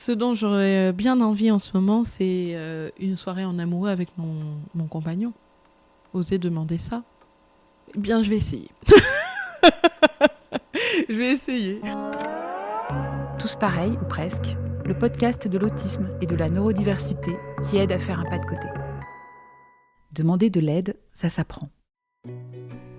Ce dont j'aurais bien envie en ce moment, c'est une soirée en amoureux avec mon compagnon. Oser demander ça. Eh bien, je vais essayer. Je vais essayer. Tous pareils, ou presque, le podcast de l'autisme et de la neurodiversité qui aide à faire un pas de côté. Demander de l'aide, ça s'apprend.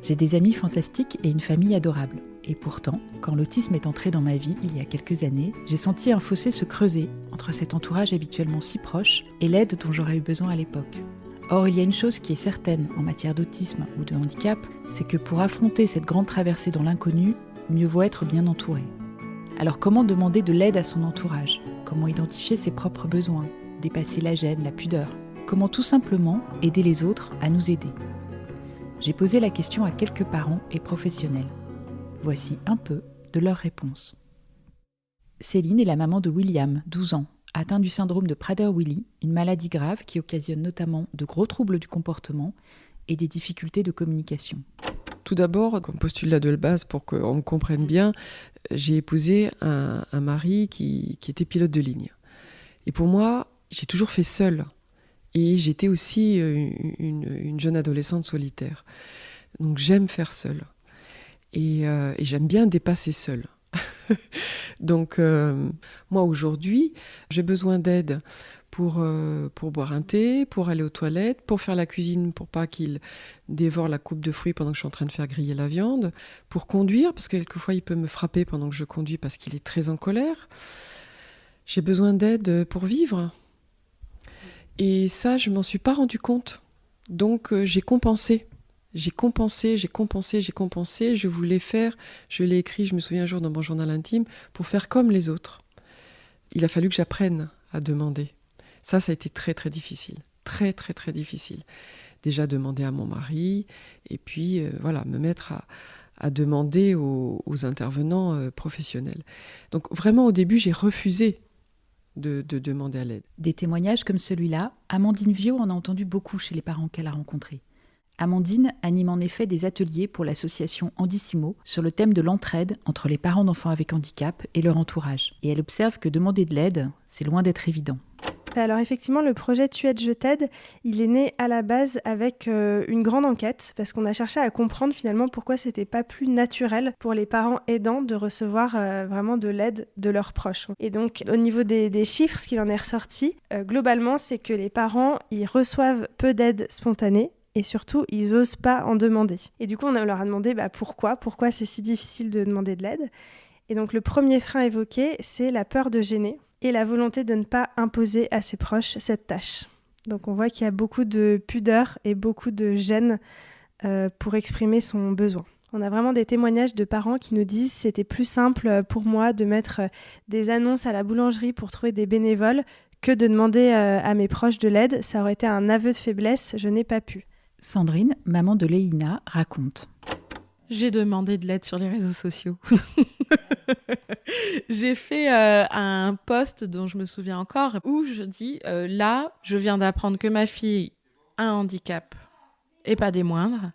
J'ai des amis fantastiques et une famille adorable. Et pourtant, quand l'autisme est entré dans ma vie il y a quelques années, j'ai senti un fossé se creuser entre cet entourage habituellement si proche et l'aide dont j'aurais eu besoin à l'époque. Or, il y a une chose qui est certaine en matière d'autisme ou de handicap, c'est que pour affronter cette grande traversée dans l'inconnu, mieux vaut être bien entouré. Alors comment demander de l'aide à son entourage ? Comment identifier ses propres besoins ? Dépasser la gêne, la pudeur ? Comment tout simplement aider les autres à nous aider ? J'ai posé la question à quelques parents et professionnels. Voici un peu de leurs réponses. Céline est la maman de William, 12 ans, atteint du syndrome de Prader-Willi, une maladie grave qui occasionne notamment de gros troubles du comportement et des difficultés de communication. Tout d'abord, comme postulat de base, pour qu'on me comprenne bien, j'ai épousé un mari qui était pilote de ligne. Et pour moi, j'ai toujours fait seule. Et j'étais aussi une jeune adolescente solitaire. Donc j'aime faire seule. Et j'aime bien dépasser seule. Donc moi aujourd'hui, j'ai besoin d'aide pour boire un thé, pour aller aux toilettes, pour faire la cuisine, pour pas qu'il dévore la coupe de fruits pendant que je suis en train de faire griller la viande, pour conduire, parce que quelquefois il peut me frapper pendant que je conduis parce qu'il est très en colère. J'ai besoin d'aide pour vivre. Et ça, je m'en suis pas rendu compte. Donc j'ai compensé. Je voulais faire, je l'ai écrit, je me souviens un jour dans mon journal intime, pour faire comme les autres. Il a fallu que j'apprenne à demander. Ça a été très très difficile. Très très très difficile. Déjà demander à mon mari, et puis me mettre à demander aux intervenants professionnels. Donc vraiment au début, j'ai refusé de demander à l'aide. Des témoignages comme celui-là, Amandine Viau en a entendu beaucoup chez les parents qu'elle a rencontrés. Amandine anime en effet des ateliers pour l'association Handicimo sur le thème de l'entraide entre les parents d'enfants avec handicap et leur entourage. Et elle observe que demander de l'aide, c'est loin d'être évident. Alors effectivement, le projet Tu aides, je t'aide, il est né à la base avec une grande enquête parce qu'on a cherché à comprendre finalement pourquoi c'était pas plus naturel pour les parents aidants de recevoir vraiment de l'aide de leurs proches. Et donc au niveau des chiffres, ce qu'il en est ressorti, globalement, c'est que les parents, ils reçoivent peu d'aide spontanée. Et surtout, ils n'osent pas en demander. Et du coup, on leur a demandé pourquoi c'est si difficile de demander de l'aide. Et donc, le premier frein évoqué, c'est la peur de gêner et la volonté de ne pas imposer à ses proches cette tâche. Donc, on voit qu'il y a beaucoup de pudeur et beaucoup de gêne pour exprimer son besoin. On a vraiment des témoignages de parents qui nous disent « C'était plus simple pour moi de mettre des annonces à la boulangerie pour trouver des bénévoles que de demander à mes proches de l'aide. Ça aurait été un aveu de faiblesse, je n'ai pas pu. » Sandrine, maman de Léina, raconte. J'ai demandé de l'aide sur les réseaux sociaux. J'ai fait un post dont je me souviens encore où je dis là, je viens d'apprendre que ma fille a un handicap et pas des moindres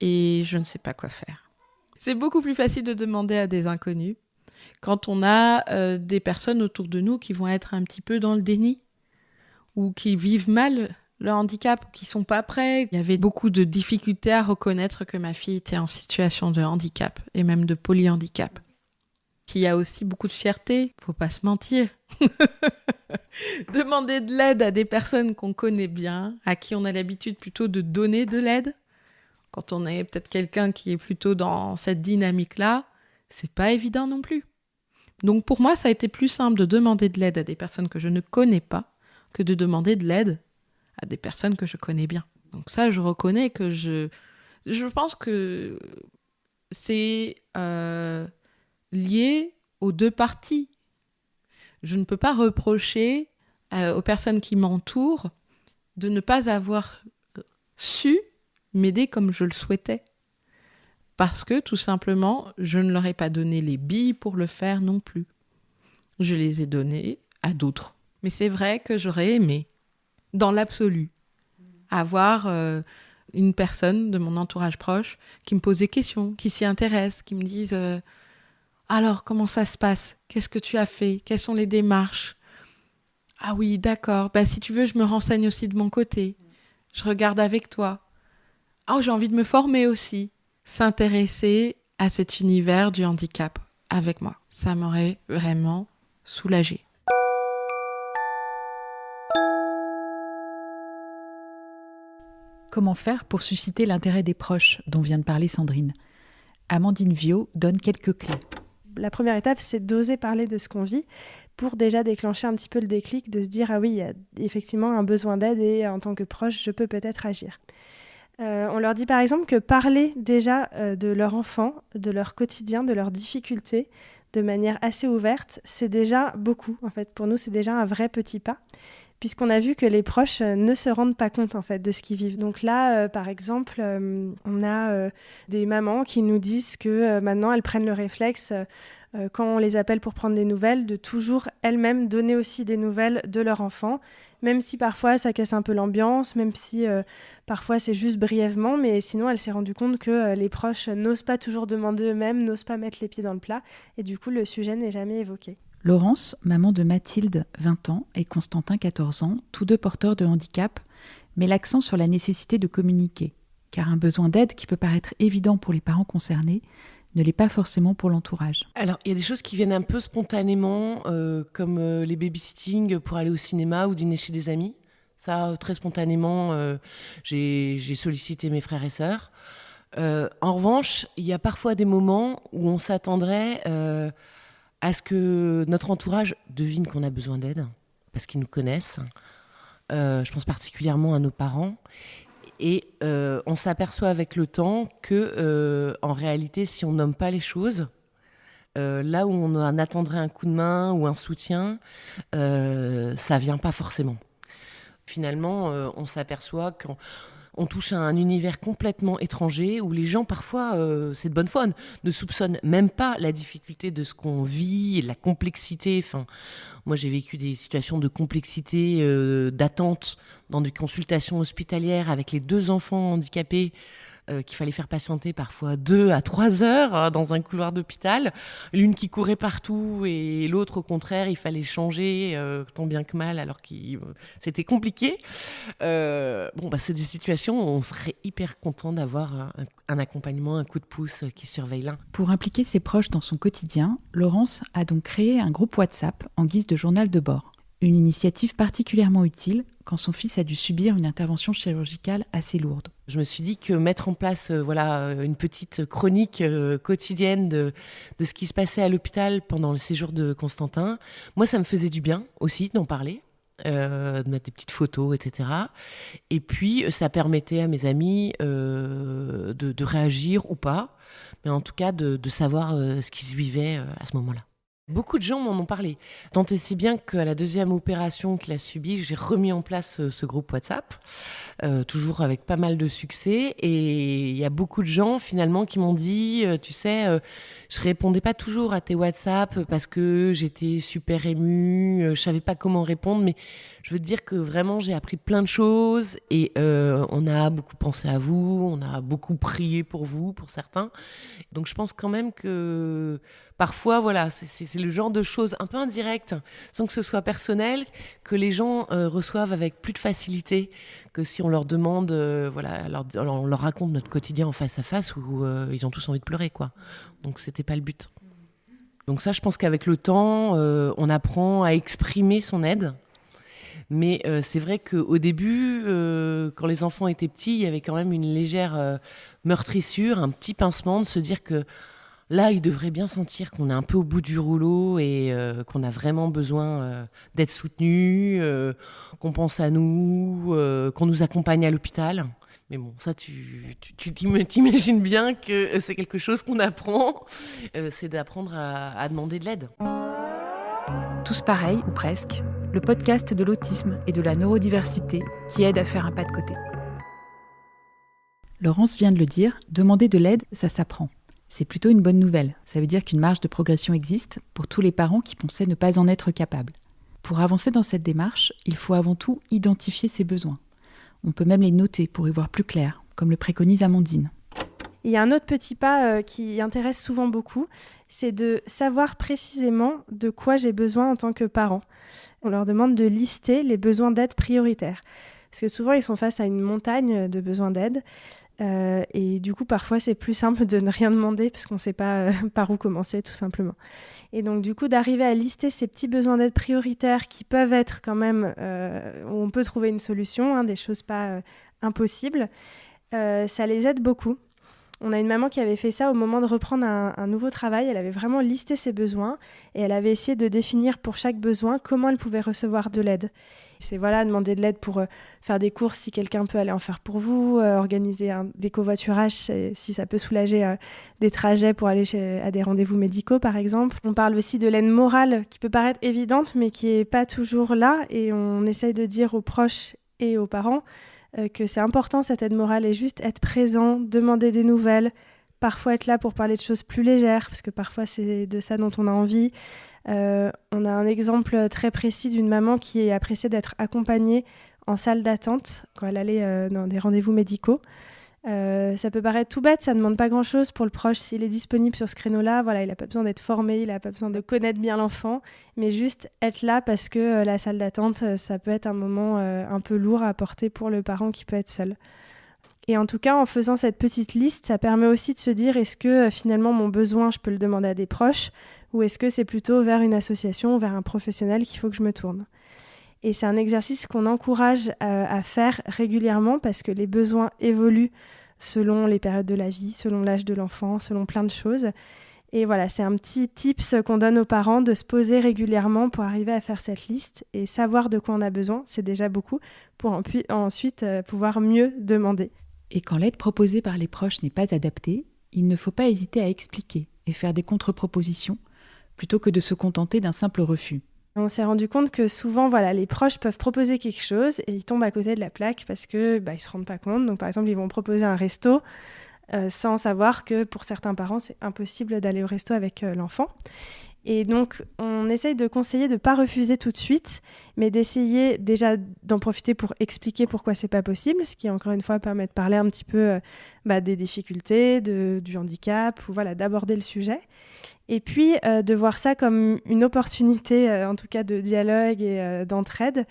et je ne sais pas quoi faire. C'est beaucoup plus facile de demander à des inconnus quand on a des personnes autour de nous qui vont être un petit peu dans le déni ou qui vivent mal le handicap, qui sont pas prêts. Il y avait beaucoup de difficultés à reconnaître que ma fille était en situation de handicap et même de polyhandicap. Puis il y a aussi beaucoup de fierté, faut pas se mentir. Demander de l'aide à des personnes qu'on connaît bien, à qui on a l'habitude plutôt de donner de l'aide, quand on est peut-être quelqu'un qui est plutôt dans cette dynamique-là, c'est pas évident non plus. Donc pour moi, ça a été plus simple de demander de l'aide à des personnes que je ne connais pas que de demander de l'aide à des personnes que je connais bien. Donc ça, je reconnais que je pense que c'est lié aux deux parties. Je ne peux pas reprocher aux personnes qui m'entourent de ne pas avoir su m'aider comme je le souhaitais. Parce que, tout simplement, je ne leur ai pas donné les billes pour le faire non plus. Je les ai données à d'autres. Mais c'est vrai que j'aurais aimé, dans l'absolu, avoir une personne de mon entourage proche qui me pose des questions, qui s'y intéresse, qui me dise Alors, comment ça se passe ? Qu'est-ce que tu as fait ? Quelles sont les démarches ? Ah oui, d'accord. Si tu veux, je me renseigne aussi de mon côté. Je regarde avec toi. Oh, j'ai envie de me former aussi. S'intéresser à cet univers du handicap avec moi. Ça m'aurait vraiment soulagée. Comment faire pour susciter l'intérêt des proches dont vient de parler Sandrine ? Amandine Viau donne quelques clés. La première étape, c'est d'oser parler de ce qu'on vit pour déjà déclencher un petit peu le déclic, de se dire « Ah oui, il y a effectivement un besoin d'aide et en tant que proche, je peux peut-être agir ». On leur dit par exemple que parler déjà de leur enfant, de leur quotidien, de leurs difficultés, de manière assez ouverte, c'est déjà beaucoup. En fait, pour nous, c'est déjà un vrai petit pas, puisqu'on a vu que les proches ne se rendent pas compte en fait de ce qu'ils vivent. Donc là, par exemple, on a des mamans qui nous disent que maintenant elles prennent le réflexe, quand on les appelle pour prendre des nouvelles, de toujours elles-mêmes donner aussi des nouvelles de leur enfant, même si parfois ça casse un peu l'ambiance, même si parfois c'est juste brièvement, mais sinon elle s'est rendue compte que les proches n'osent pas toujours demander eux-mêmes, n'osent pas mettre les pieds dans le plat, et du coup le sujet n'est jamais évoqué. Laurence, maman de Mathilde, 20 ans, et Constantin, 14 ans, tous deux porteurs de handicap, met l'accent sur la nécessité de communiquer, car un besoin d'aide qui peut paraître évident pour les parents concernés ne l'est pas forcément pour l'entourage. Alors, il y a des choses qui viennent un peu spontanément, comme les babysitting pour aller au cinéma ou dîner chez des amis. Ça, très spontanément, j'ai sollicité mes frères et sœurs. En revanche, il y a parfois des moments où on s'attendrait à ce que notre entourage devine qu'on a besoin d'aide, parce qu'ils nous connaissent. Je pense particulièrement à nos parents. Et on s'aperçoit avec le temps que, en réalité, si on nomme pas les choses, là où on en attendrait un coup de main ou un soutien, ça vient pas forcément. Finalement, on s'aperçoit qu'on touche à un univers complètement étranger où les gens, parfois, c'est de bonne foi, ne soupçonnent même pas la difficulté de ce qu'on vit, la complexité. Enfin, moi, j'ai vécu des situations de complexité, d'attente dans des consultations hospitalières avec les 2 enfants handicapés qu'il fallait faire patienter parfois 2 à 3 heures dans un couloir d'hôpital. L'une qui courait partout et l'autre, au contraire, il fallait changer tant bien que mal alors que c'était compliqué. C'est des situations où on serait hyper content d'avoir un accompagnement, un coup de pouce qui surveille l'un. Pour impliquer ses proches dans son quotidien, Laurence a donc créé un groupe WhatsApp en guise de journal de bord. Une initiative particulièrement utile quand son fils a dû subir une intervention chirurgicale assez lourde. Je me suis dit que mettre en place une petite chronique quotidienne de ce qui se passait à l'hôpital pendant le séjour de Constantin, moi ça me faisait du bien aussi d'en parler, de mettre des petites photos, etc. Et puis ça permettait à mes amis de réagir ou pas, mais en tout cas de savoir ce qui se vivait à ce moment-là. Beaucoup de gens m'en ont parlé. Tant et si bien qu'à la 2e opération qu'il a subie, j'ai remis en place ce groupe WhatsApp, toujours avec pas mal de succès. Et il y a beaucoup de gens finalement qui m'ont dit, je répondais pas toujours à tes WhatsApp parce que j'étais super émue, je savais pas comment répondre, mais je veux te dire que vraiment j'ai appris plein de choses et on a beaucoup pensé à vous, on a beaucoup prié pour vous, pour certains. Donc je pense quand même que parfois, voilà, c'est le genre de choses un peu indirectes, sans que ce soit personnel, que les gens reçoivent avec plus de facilité que si on leur demande, on leur raconte notre quotidien en face à face où ils ont tous envie de pleurer, quoi. Donc c'était pas le but. Donc ça, je pense qu'avec le temps, on apprend à exprimer son aide. Mais c'est vrai qu'au début, quand les enfants étaient petits, il y avait quand même une légère meurtrissure, un petit pincement de se dire que là, ils devraient bien sentir qu'on est un peu au bout du rouleau et qu'on a vraiment besoin d'être soutenus, qu'on pense à nous, qu'on nous accompagne à l'hôpital. Mais bon, ça, tu t'imagines bien que c'est quelque chose qu'on apprend, c'est d'apprendre à demander de l'aide. Tous pareils, ou presque, le podcast de l'autisme et de la neurodiversité qui aide à faire un pas de côté. Laurence vient de le dire, demander de l'aide, ça s'apprend. C'est plutôt une bonne nouvelle. Ça veut dire qu'une marge de progression existe pour tous les parents qui pensaient ne pas en être capables. Pour avancer dans cette démarche, il faut avant tout identifier ses besoins. On peut même les noter pour y voir plus clair, comme le préconise Amandine. Et il y a un autre petit pas qui intéresse souvent beaucoup, c'est de savoir précisément de quoi j'ai besoin en tant que parent. On leur demande de lister les besoins d'aide prioritaires. Parce que souvent, ils sont face à une montagne de besoins d'aide. Et du coup, parfois, c'est plus simple de ne rien demander parce qu'on ne sait pas par où commencer, tout simplement. Et donc, du coup, d'arriver à lister ces petits besoins d'aide prioritaires qui peuvent être quand même, où on peut trouver une solution, des choses pas impossibles, ça les aide beaucoup. On a une maman qui avait fait ça au moment de reprendre un nouveau travail. Elle avait vraiment listé ses besoins et elle avait essayé de définir pour chaque besoin comment elle pouvait recevoir de l'aide. C'est demander de l'aide pour faire des courses si quelqu'un peut aller en faire pour vous, organiser des covoiturages si ça peut soulager des trajets pour aller à des rendez-vous médicaux par exemple. On parle aussi de l'aide morale qui peut paraître évidente mais qui n'est pas toujours là et on essaye de dire aux proches et aux parents que c'est important cette aide morale et juste être présent, demander des nouvelles, parfois être là pour parler de choses plus légères parce que parfois c'est de ça dont on a envie. On a un exemple très précis d'une maman qui appréciait d'être accompagnée en salle d'attente quand elle allait dans des rendez-vous médicaux. Ça peut paraître tout bête, ça ne demande pas grand-chose pour le proche. S'il est disponible sur ce créneau-là, il n'a pas besoin d'être formé, il n'a pas besoin de connaître bien l'enfant, mais juste être là parce que la salle d'attente, ça peut être un moment un peu lourd à porter pour le parent qui peut être seul. Et en tout cas, en faisant cette petite liste, ça permet aussi de se dire est-ce que finalement mon besoin, je peux le demander à des proches ou est-ce que c'est plutôt vers une association, vers un professionnel qu'il faut que je me tourne. Et c'est un exercice qu'on encourage à faire régulièrement parce que les besoins évoluent selon les périodes de la vie, selon l'âge de l'enfant, selon plein de choses. Et voilà, c'est un petit tips qu'on donne aux parents de se poser régulièrement pour arriver à faire cette liste et savoir de quoi on a besoin, c'est déjà beaucoup, pour ensuite pouvoir mieux demander. Et quand l'aide proposée par les proches n'est pas adaptée, il ne faut pas hésiter à expliquer et faire des contre-propositions plutôt que de se contenter d'un simple refus. On s'est rendu compte que souvent, les proches peuvent proposer quelque chose et ils tombent à côté de la plaque parce qu'ils ne se rendent pas compte. Donc, par exemple, ils vont proposer un resto sans savoir que pour certains parents, c'est impossible d'aller au resto avec l'enfant. Et donc, on essaye de conseiller de ne pas refuser tout de suite, mais d'essayer déjà d'en profiter pour expliquer pourquoi c'est pas possible, ce qui, encore une fois, permet de parler un petit peu des difficultés, du handicap, ou d'aborder le sujet. Et puis, de voir ça comme une opportunité, en tout cas, de dialogue et d'entraide.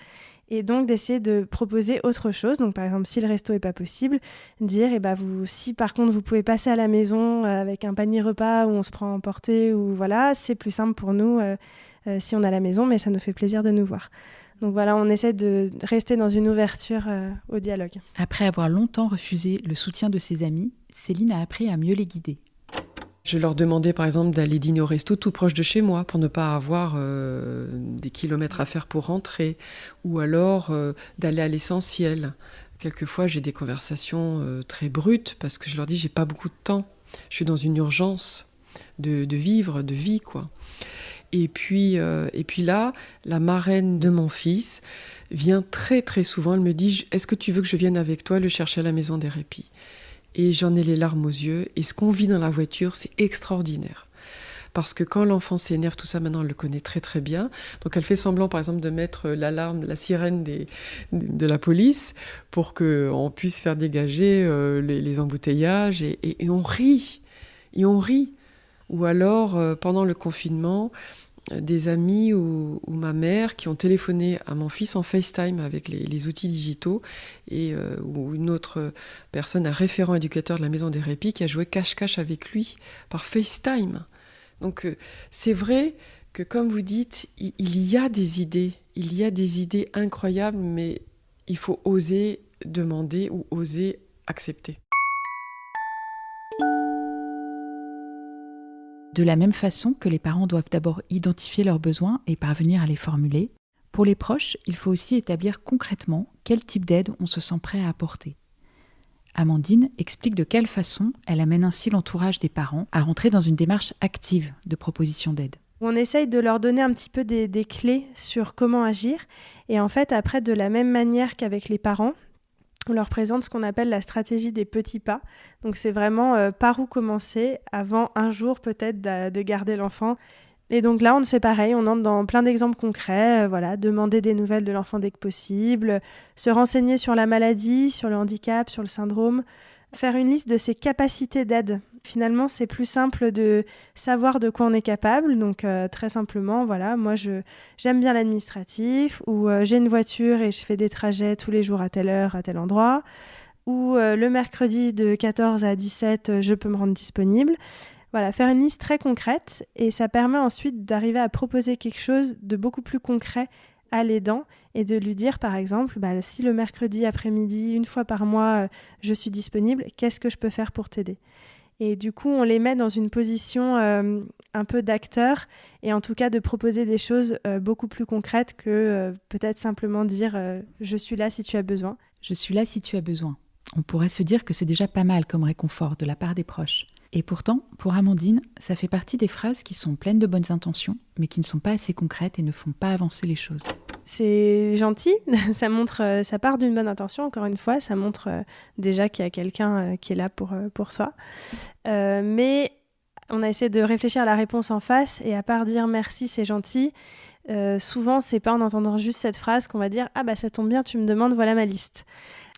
Et donc, d'essayer de proposer autre chose. Donc, par exemple, si le resto n'est pas possible, dire, si par contre, vous pouvez passer à la maison avec un panier repas où on se prend à emporter, ou c'est plus simple pour nous si on est à la maison, mais ça nous fait plaisir de nous voir. Donc on essaie de rester dans une ouverture au dialogue. Après avoir longtemps refusé le soutien de ses amis, Céline a appris à mieux les guider. Je leur demandais par exemple d'aller dîner au resto tout proche de chez moi pour ne pas avoir des kilomètres à faire pour rentrer, ou alors d'aller à l'essentiel. Quelquefois j'ai des conversations très brutes parce que je leur dis j'ai pas beaucoup de temps, je suis dans une urgence de vivre, de vie quoi. Et puis là, la marraine de mon fils vient très très souvent, elle me dit est-ce que tu veux que je vienne avec toi le chercher à la maison des répits ? Et j'en ai les larmes aux yeux. Et ce qu'on vit dans la voiture, c'est extraordinaire. Parce que quand l'enfant s'énerve, tout ça maintenant, elle le connaît très très bien. Donc elle fait semblant, par exemple, de mettre l'alarme, la sirène de la police pour qu'on puisse faire dégager les embouteillages. Et on rit. Et on rit. Ou alors, pendant le confinement, des amis ou ma mère qui ont téléphoné à mon fils en FaceTime avec les outils digitaux et ou une autre personne, un référent éducateur de la Maison des Répits qui a joué cache-cache avec lui par FaceTime. Donc c'est vrai que comme vous dites, il y a des idées incroyables, mais il faut oser demander ou oser accepter. De la même façon que les parents doivent d'abord identifier leurs besoins et parvenir à les formuler, pour les proches, il faut aussi établir concrètement quel type d'aide on se sent prêt à apporter. Amandine explique de quelle façon elle amène ainsi l'entourage des parents à rentrer dans une démarche active de proposition d'aide. On essaye de leur donner un petit peu des clés sur comment agir. Et en fait, après, de la même manière qu'avec les parents, on leur présente ce qu'on appelle la stratégie des petits pas. Donc c'est vraiment par où commencer avant un jour peut-être de garder l'enfant. Et donc là, on fait pareil, on entre dans plein d'exemples concrets, demander des nouvelles de l'enfant dès que possible, se renseigner sur la maladie, sur le handicap, sur le syndrome, Faire une liste de ses capacités d'aide. Finalement, c'est plus simple de savoir de quoi on est capable. Donc, très simplement, voilà, moi, j'aime bien l'administratif, ou j'ai une voiture et je fais des trajets tous les jours à telle heure, à tel endroit, ou le mercredi de 14 à 17, je peux me rendre disponible. Voilà, faire une liste très concrète, et ça permet ensuite d'arriver à proposer quelque chose de beaucoup plus concret à l'aidant et de lui dire, par exemple, si le mercredi après-midi, une fois par mois, je suis disponible, qu'est-ce que je peux faire pour t'aider ? Et du coup, on les met dans une position un peu d'acteur, et en tout cas de proposer des choses beaucoup plus concrètes que peut-être simplement dire « je suis là si tu as besoin ». Je suis là si tu as besoin. On pourrait se dire que c'est déjà pas mal comme réconfort de la part des proches. Et pourtant, pour Amandine, ça fait partie des phrases qui sont pleines de bonnes intentions, mais qui ne sont pas assez concrètes et ne font pas avancer les choses. C'est gentil, ça part d'une bonne intention, encore une fois, ça montre déjà qu'il y a quelqu'un qui est là pour soi. Mais on a essayé de réfléchir à la réponse en face, et à part dire merci, c'est gentil, souvent c'est pas en entendant juste cette phrase qu'on va dire « Ah bah ça tombe bien, tu me demandes, voilà ma liste ».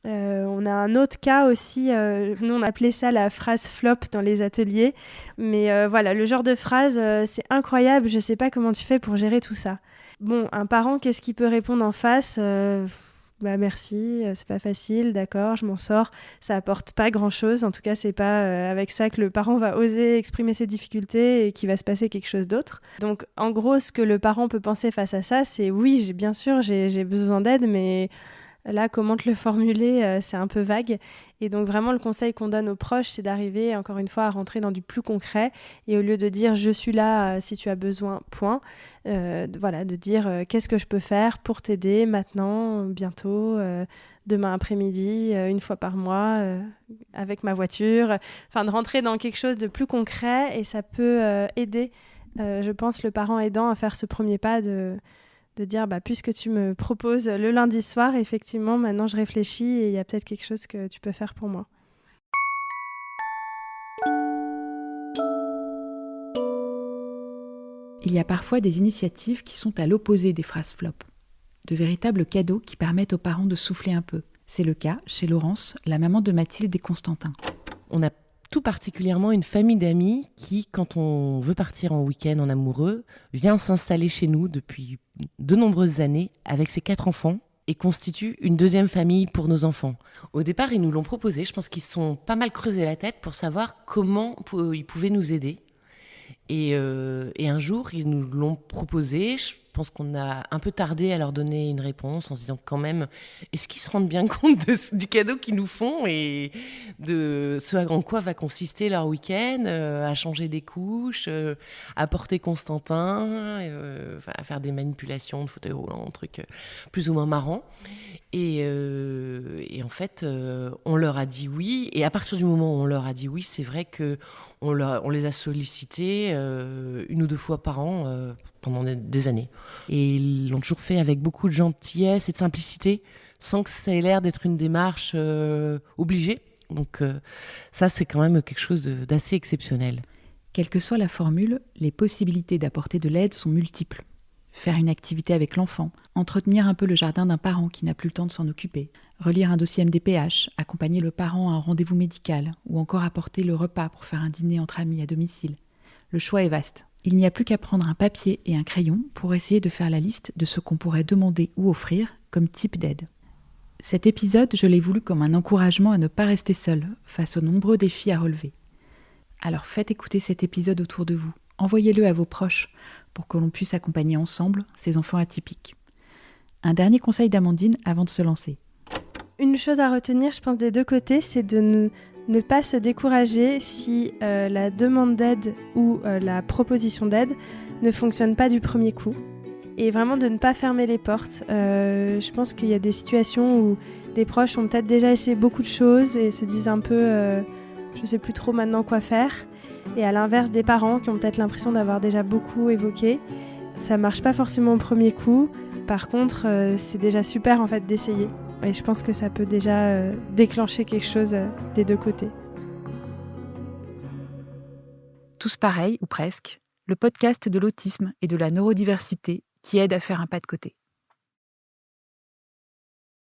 On a un autre cas aussi, nous on appelait ça la phrase flop dans les ateliers, mais voilà, le genre de phrase c'est incroyable, je sais pas comment tu fais pour gérer tout ça. Bon, un parent, qu'est-ce qu'il peut répondre en face ? Merci, c'est pas facile, d'accord, je m'en sors, ça apporte pas grand-chose, en tout cas c'est pas avec ça que le parent va oser exprimer ses difficultés et qu'il va se passer quelque chose d'autre. Donc en gros, ce que le parent peut penser face à ça, c'est oui, bien sûr, j'ai besoin d'aide, mais là, comment te le formuler, c'est un peu vague. Et donc vraiment, le conseil qu'on donne aux proches, c'est d'arriver, encore une fois, à rentrer dans du plus concret. Et au lieu de dire « je suis là si tu as besoin, point », de dire « qu'est-ce que je peux faire pour t'aider maintenant, bientôt, demain après-midi, une fois par mois, avec ma voiture ». Enfin, de rentrer dans quelque chose de plus concret, et ça peut aider, je pense, le parent aidant à faire ce premier pas de dire puisque tu me proposes le lundi soir, effectivement, maintenant je réfléchis et il y a peut-être quelque chose que tu peux faire pour moi. Il y a parfois des initiatives qui sont à l'opposé des phrases flop, de véritables cadeaux qui permettent aux parents de souffler un peu. C'est le cas chez Laurence, la maman de Mathilde et Constantin. On a tout particulièrement une famille d'amis qui, quand on veut partir en week-end en amoureux, vient s'installer chez nous depuis de nombreuses années avec ses 4 enfants et constitue une deuxième famille pour nos enfants. Au départ, ils nous l'ont proposé. Je pense qu'ils se sont pas mal creusé la tête pour savoir comment ils pouvaient nous aider. Et un jour, ils nous l'ont proposé. Je pense qu'on a un peu tardé à leur donner une réponse en se disant quand même, est-ce qu'ils se rendent bien compte du cadeau qu'ils nous font et de ce en quoi va consister leur week-end, à changer des couches, à porter Constantin, à faire des manipulations de fauteuil roulant, trucs plus ou moins marrants. Et en fait, on leur a dit oui. Et à partir du moment où on leur a dit oui, c'est vrai qu'on les a sollicités 1 ou 2 fois par an pendant des années. Et ils l'ont toujours fait avec beaucoup de gentillesse et de simplicité, sans que ça ait l'air d'être une démarche obligée. Donc ça, c'est quand même quelque chose d'assez exceptionnel. Quelle que soit la formule, les possibilités d'apporter de l'aide sont multiples. Faire une activité avec l'enfant, entretenir un peu le jardin d'un parent qui n'a plus le temps de s'en occuper, relire un dossier MDPH, accompagner le parent à un rendez-vous médical, ou encore apporter le repas pour faire un dîner entre amis à domicile. Le choix est vaste. Il n'y a plus qu'à prendre un papier et un crayon pour essayer de faire la liste de ce qu'on pourrait demander ou offrir comme type d'aide. Cet épisode, je l'ai voulu comme un encouragement à ne pas rester seul face aux nombreux défis à relever. Alors faites écouter cet épisode autour de vous. Envoyez-le à vos proches pour que l'on puisse accompagner ensemble ces enfants atypiques. Un dernier conseil d'Amandine avant de se lancer. Une chose à retenir, je pense, des deux côtés, c'est de ne pas se décourager si la demande d'aide ou la proposition d'aide ne fonctionne pas du premier coup. Et vraiment de ne pas fermer les portes. Je pense qu'il y a des situations où des proches ont peut-être déjà essayé beaucoup de choses et se disent un peu je ne sais plus trop maintenant quoi faire. Et à l'inverse des parents qui ont peut-être l'impression d'avoir déjà beaucoup évoqué, ça ne marche pas forcément au premier coup. Par contre, c'est déjà super en fait d'essayer. Et je pense que ça peut déjà déclencher quelque chose des deux côtés. Tous pareils, ou presque, le podcast de l'autisme et de la neurodiversité qui aide à faire un pas de côté.